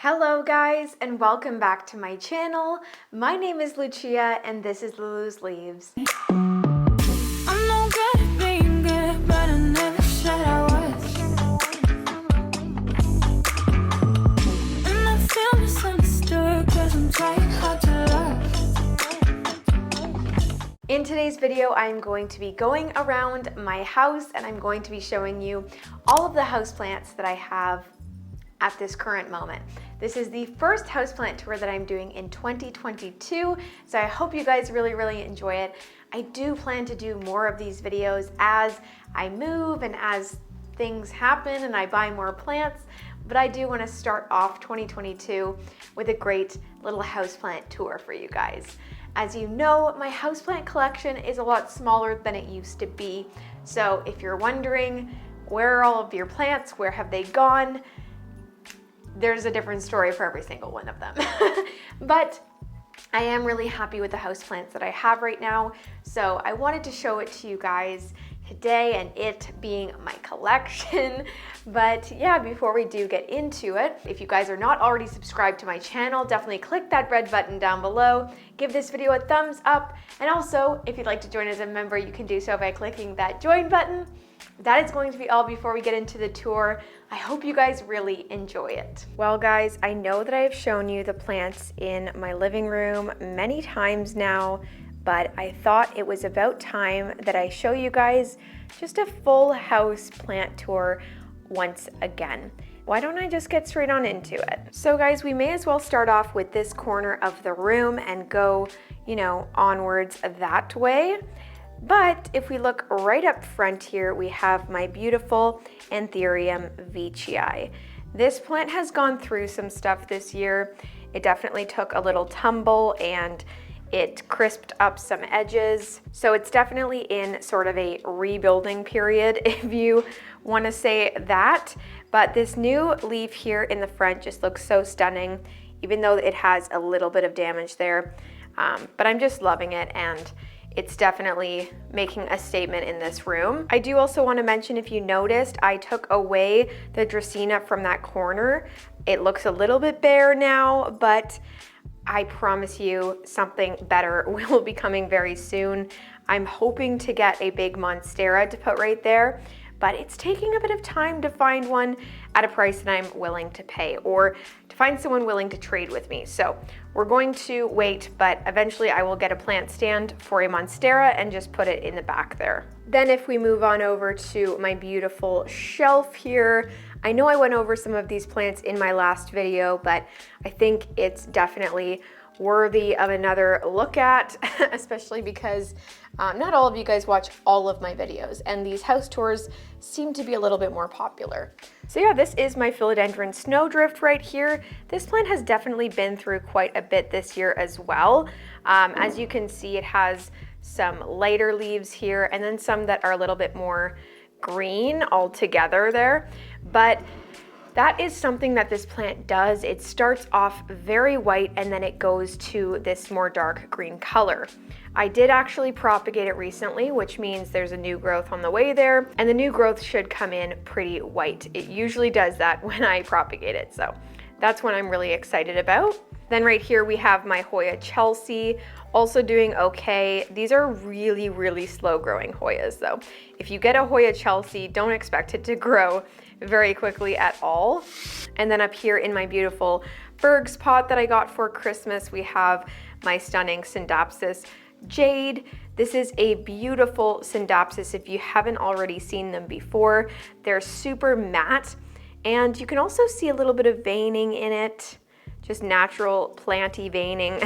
Hello guys, and welcome back to my channel. My name is Lucia and this is Lulu's Leaves. I'm no good at being good, but I never said I was. And I feel misunderstood, 'cause I'm trying hard to love. In today's video, I'm going to be going around my house and I'm going to be showing you all of the houseplants that I have at this current moment. This is the first houseplant tour that I'm doing in 2022, so I hope you guys really enjoy it. I do plan to do more of these videos as I move and as things happen and I buy more plants, but I do want to start off 2022 with a great little houseplant tour for you guys. As you know, my houseplant collection is a lot smaller than it used to be, so if you're wondering where are all of your plants, where have they gone, there's a different story for every single one of them. But I am really happy with the houseplants that I have right now, so I wanted to show it to you guys today, and it being my collection. But yeah, before we do get into it, if you guys are not already subscribed to my channel, definitely click that red button down below, give this video a thumbs up, and also if you'd like to join as a member, you can do so by clicking that join button. That is going to be all before we get into the tour. I hope you guys really enjoy it. Well guys, I know that I have shown you the plants in my living room many times now, but I thought it was about time that I show you guys just a full house plant tour once again. Why don't I just get straight on into it? So guys, we may as well start off with this corner of the room and go, onwards that way. But if we look right up front here, we have my beautiful Anthurium veitchii. This plant has gone through some stuff this year. It definitely took a little tumble and it crisped up some edges. So it's definitely in sort of a rebuilding period, if you want to say that. But this new leaf here in the front just looks so stunning, even though it has a little bit of damage there. But I'm just loving it, and it's definitely making a statement in this room. I do also want to mention, if you noticed, I took away the Dracaena from that corner. It looks a little bit bare now, but I promise you something better will be coming very soon. I'm hoping to get a big Monstera to put right there, but it's taking a bit of time to find one at a price that I'm willing to pay, or to find someone willing to trade with me. So we're going to wait, but eventually I will get a plant stand for a Monstera and just put it in the back there. Then if we move on over to my beautiful shelf here, I know I went over some of these plants in my last video, but I think it's definitely worthy of another look at, especially because not all of you guys watch all of my videos, and these house tours seem to be a little bit more popular. So yeah, this is my philodendron snowdrift right here. This plant has definitely been through quite a bit this year as well. As you can see, it has some lighter leaves here and then some that are a little bit more green all together there. But that is something that this plant does. It starts off very white and then it goes to this more dark green color. I did actually propagate it recently, which means there's a new growth on the way there, and the new growth should come in pretty white. It usually does that when I propagate it, so that's what I'm really excited about. Then right here we have my Hoya Chelsea, also doing okay. These are really slow growing Hoyas though. If you get a Hoya Chelsea, don't expect it to grow very quickly at all. And then up here in my beautiful Berg's pot that I got for Christmas, we have my stunning Scindapsus Jade. This is a beautiful Scindapsus if you haven't already seen them before. They're super matte, and you can also see a little bit of veining in it, just natural planty veining.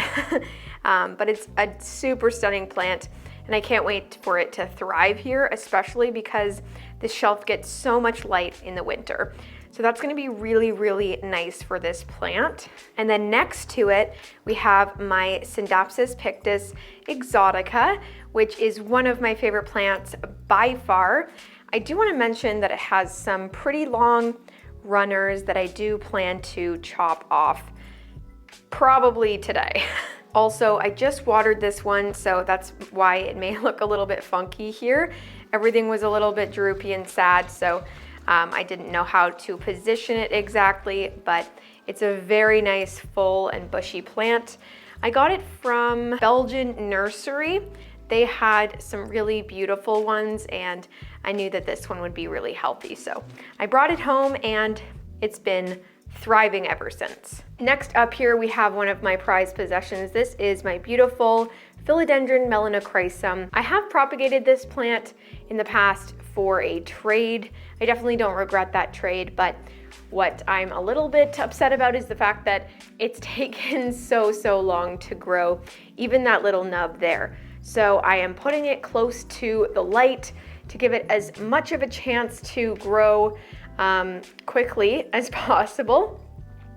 But it's a super stunning plant, and I can't wait for it to thrive here, especially because the shelf gets so much light in the winter. So that's gonna be really nice for this plant. And then next to it, we have my Scindapsus pictus exotica, which is one of my favorite plants by far. I do wanna mention that it has some pretty long runners that I do plan to chop off probably today. Also, I just watered this one, so that's why it may look a little bit funky here. Everything was a little bit droopy and sad, so I didn't know how to position it exactly, but It's a very nice, full and bushy plant. I got it from Belgian Nursery. They had some really beautiful ones, and I knew that this one would be really healthy. So I brought it home and it's been thriving ever since. Next up here, we have one of my prized possessions. This is my beautiful Philodendron melanochrysum. I have propagated this plant in the past for a trade. I definitely don't regret that trade, but what I'm a little bit upset about is the fact that it's taken so long to grow, even that little nub there. So I am putting it close to the light to give it as much of a chance to grow quickly as possible.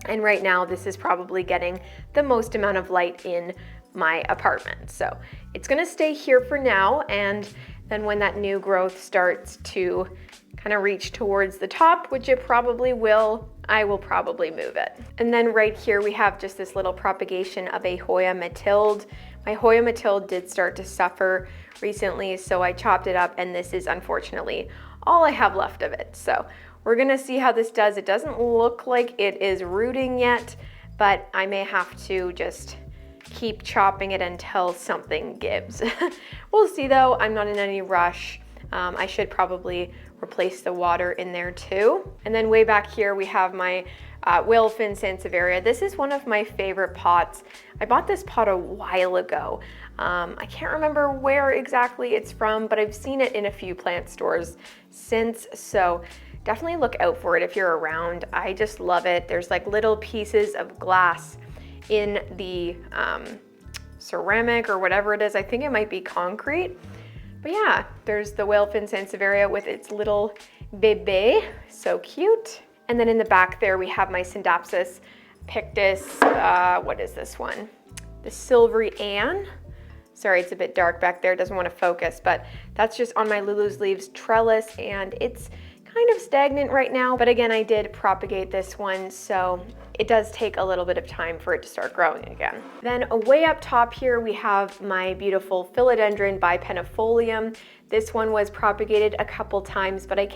And right now this is probably getting the most amount of light in my apartment. So it's gonna stay here for now, and then when that new growth starts to kind of reach towards the top, which it probably will, I will probably move it. And then right here we have just this little propagation of a Hoya Mathilde. My Hoya Mathilde did start to suffer recently, so I chopped it up, and this is unfortunately all I have left of it. So we're gonna see how this does. It doesn't look like it is rooting yet, but I may have to just keep chopping it until something gives. We'll see though, I'm not in any rush. I should probably replace the water in there too. And then way back here we have my Wilfin Sansevieria. This is one of my favorite pots. I bought this pot a while ago. I can't remember where exactly it's from, but I've seen it in a few plant stores since, so definitely look out for it if you're around. I just love it. There's like little pieces of glass in the ceramic or whatever it is. I think it might be concrete. But yeah, there's the Wilfin Sansevieria with its little bebe, so cute. And then in the back there we have my Syndapsis pictus, what is this one? The Silvery Ann. Sorry, it's a bit dark back there, doesn't want to focus, but that's just on my lulusleaves trellis, and it's kind of stagnant right now. But again, I did propagate this one, so it does take a little bit of time for it to start growing again. Then way up top here, we have my beautiful Philodendron bipenifolium. This one was propagated a couple times, but if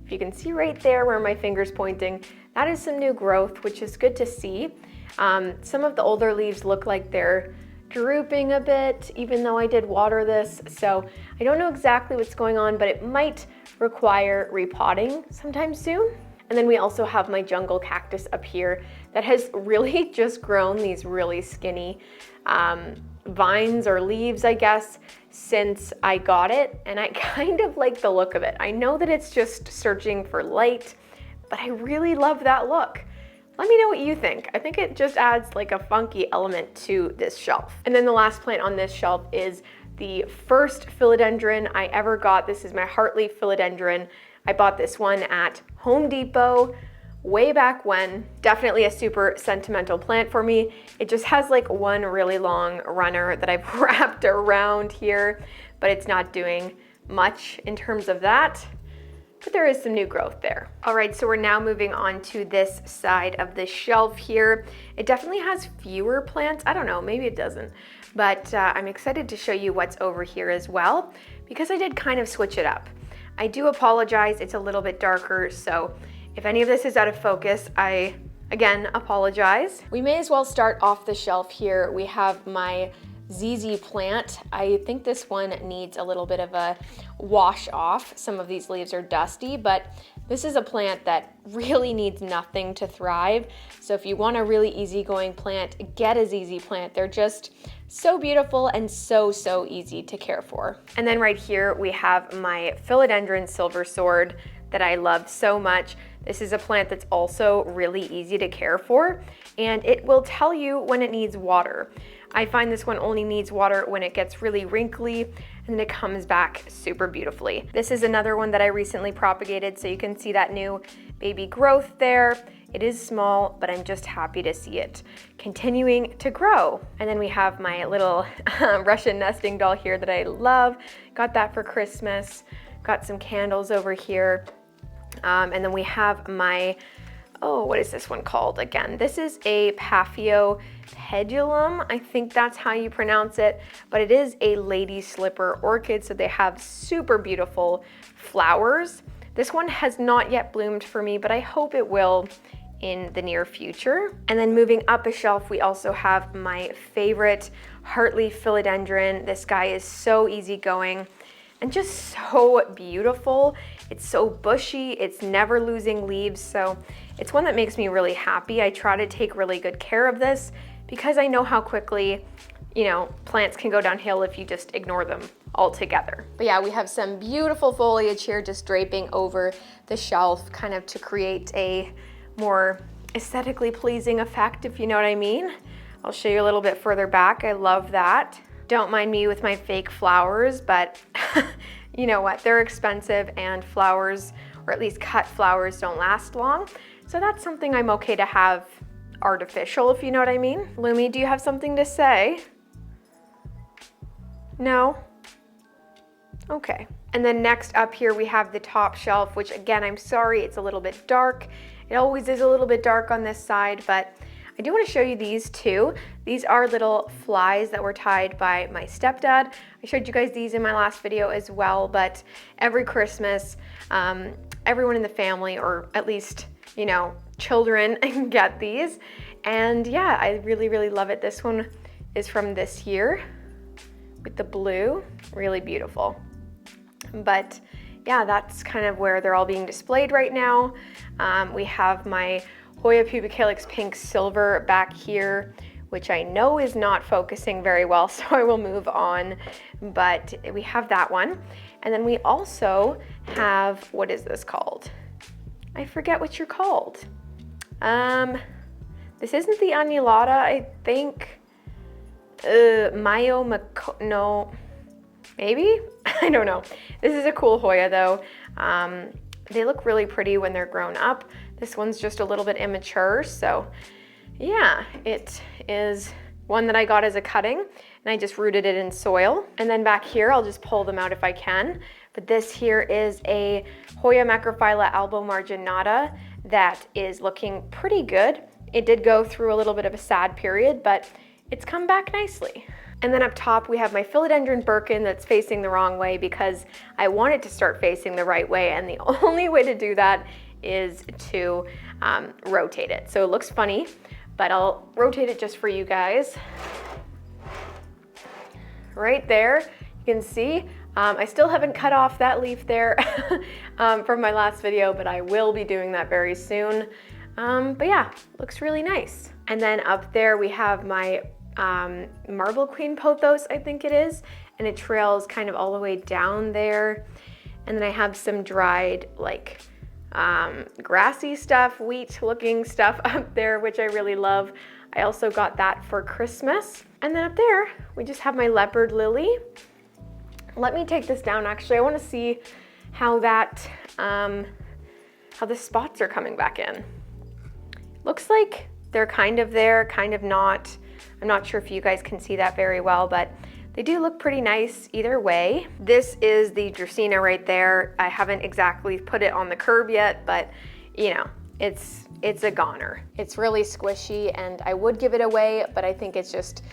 you can see right there where my finger's pointing, that is some new growth, which is good to see. Some of the older leaves look like they're drooping a bit, even though I did water this. So I don't know exactly what's going on, but it might require repotting sometime soon. And then we also have my jungle cactus up here that has really just grown these really skinny vines or leaves, I guess, since I got it. And I kind of like the look of it. I know that it's just searching for light, but I really love that look. Let me know what you think. I think it just adds like a funky element to this shelf. And then the last plant on this shelf is the first philodendron I ever got. This is my heartleaf philodendron. I bought this one at Home Depot way back when. Definitely a super sentimental plant for me. It just has like one really long runner that I've wrapped around here, but it's not doing much in terms of that. But there is some new growth there. All right, so we're now moving on to this side of the shelf here. It definitely has fewer plants. I don't know, maybe it doesn't. But I'm excited to show you what's over here as well, because I did kind of switch it up. I do apologize, it's a little bit darker, so if any of this is out of focus, I, again, apologize. We may as well start off the shelf here. We have my ZZ plant. I think this one needs a little bit of a wash off. Some of these leaves are dusty, but this is a plant that really needs nothing to thrive. So if you want a really easygoing plant, get a ZZ plant. They're just so beautiful and so easy to care for. And then right here we have my Philodendron Silver Sword that I love so much. This is a plant that's also really easy to care for, and it will tell you when it needs water. I find this one only needs water when it gets really wrinkly, and then it comes back super beautifully. This is another one that I recently propagated, so you can see that new baby growth there. It is small, but I'm just happy to see it continuing to grow. And then we have my little Russian nesting doll here that I love. Got that for Christmas. Got some candles over here. And then we have my, what is this one called again? This is a Paphiopedilum. I think that's how you pronounce it, but it is a lady slipper orchid, so they have super beautiful flowers. This one has not yet bloomed for me, but I hope it will in the near future. And then moving up a shelf, we also have my favorite heartleaf philodendron. This guy is so easygoing and just so beautiful. It's so bushy, it's never losing leaves, so it's one that makes me really happy. I try to take really good care of this because I know how quickly, you know, plants can go downhill if you just ignore them altogether. But yeah, we have some beautiful foliage here just draping over the shelf, kind of to create a more aesthetically pleasing effect, if you know what I mean. I'll show you a little bit further back. I love that. Don't mind me with my fake flowers, but you know what? They're expensive, and flowers, or at least cut flowers, don't last long. So that's something I'm okay to have artificial, if you know what I mean. Lumi, do you have something to say? No? Okay. And then next up here we have the top shelf, which again, I'm sorry, it's a little bit dark. It always is a little bit dark on this side, but I do want to show you these two. These are little flies that were tied by my stepdad. I showed you guys these in my last video as well, but every Christmas, everyone in the family, or at least, you know, children get these. And yeah, I really, really love it. This one is from this year with the blue, really beautiful. But yeah, that's kind of where they're all being displayed right now. We have my Hoya pubicalyx pink silver back here, which I know is not focusing very well, so I will move on. But we have that one. And then we also have, what is this called? I forget what you're called. This isn't the annulata, I think. No, maybe? I don't know. This is a cool Hoya though. They look really pretty when they're grown up. This one's just a little bit immature, so yeah, it is one that I got as a cutting, and I just rooted it in soil. And then back here, I'll just pull them out if I can. But this here is a Hoya macrophylla albomarginata that is looking pretty good. It did go through a little bit of a sad period, but it's come back nicely. And then up top, we have my philodendron Birkin that's facing the wrong way because I want it to start facing the right way, and the only way to do that is to rotate it. So it looks funny, but I'll rotate it just for you guys. Right there, you can see, I still haven't cut off that leaf there from my last video, but I will be doing that very soon. But yeah, looks really nice. And then up there we have my Marble Queen Pothos, I think it is, and it trails kind of all the way down there. And then I have some dried, like, grassy stuff, wheat looking stuff up there, which I really love. I also got that for Christmas. And then up there, we just have my leopard lily. Let me take this down, actually. I want to see how that, how the spots are coming back in. Looks like they're kind of there, kind of not. I'm not sure if you guys can see that very well, but they do look pretty nice either way. This is the Dracaena right there. I haven't exactly put it on the curb yet, but you know, it's a goner. It's really squishy, and I would give it away, but I think it's just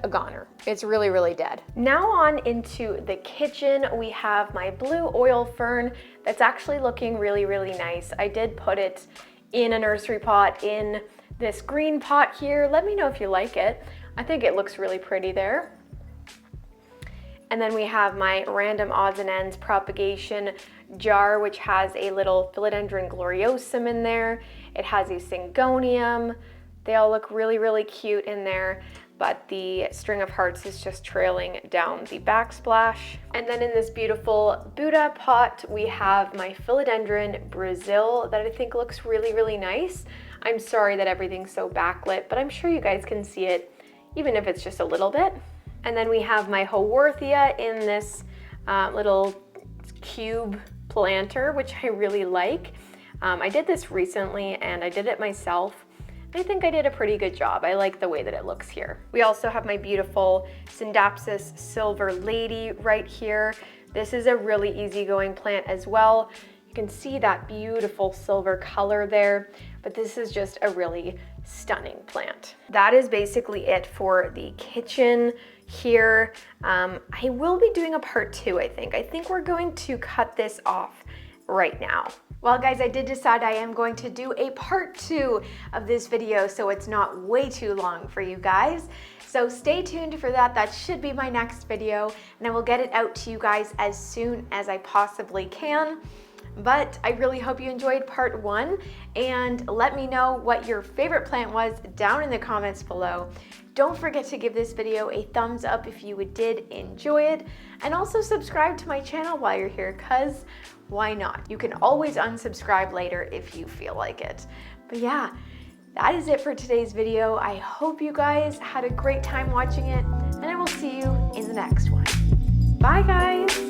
a goner. It's really, really dead. Now on into the kitchen, we have my blue oil fern that's actually looking really, really nice. I did put it in a nursery pot in this green pot here. Let me know if you like it. I think it looks really pretty there. And then we have my random odds and ends propagation jar, which has a little philodendron gloriosum in there. It has a syngonium. They all look really, really cute in there, but the string of hearts is just trailing down the backsplash. And then in this beautiful Buddha pot, we have my philodendron Brazil that I think looks really, really nice. I'm sorry that everything's so backlit, but I'm sure you guys can see it, even if it's just a little bit. And then we have my Haworthia in this little cube planter, which I really like. I did this recently and I did it myself. I think I did a pretty good job. I like the way that it looks here. We also have my beautiful Syndapsis Silver Lady right here. This is a really easygoing plant as well. You can see that beautiful silver color there, but this is just a really stunning plant. That is basically it for the kitchen here. I will be doing a part 2, I think. I think we're going to cut this off right now. Well guys, I did decide I am going to do a part 2 of this video so it's not way too long for you guys. So stay tuned for that. That should be my next video, and I will get it out to you guys as soon as I possibly can. But I really hope you enjoyed part 1, and let me know what your favorite plant was down in the comments below. Don't forget to give this video a thumbs up if you did enjoy it, and also subscribe to my channel while you're here, because why not? You can always unsubscribe later if you feel like it. But yeah, that is it for today's video. I hope you guys had a great time watching it, and I will see you in the next one. Bye guys!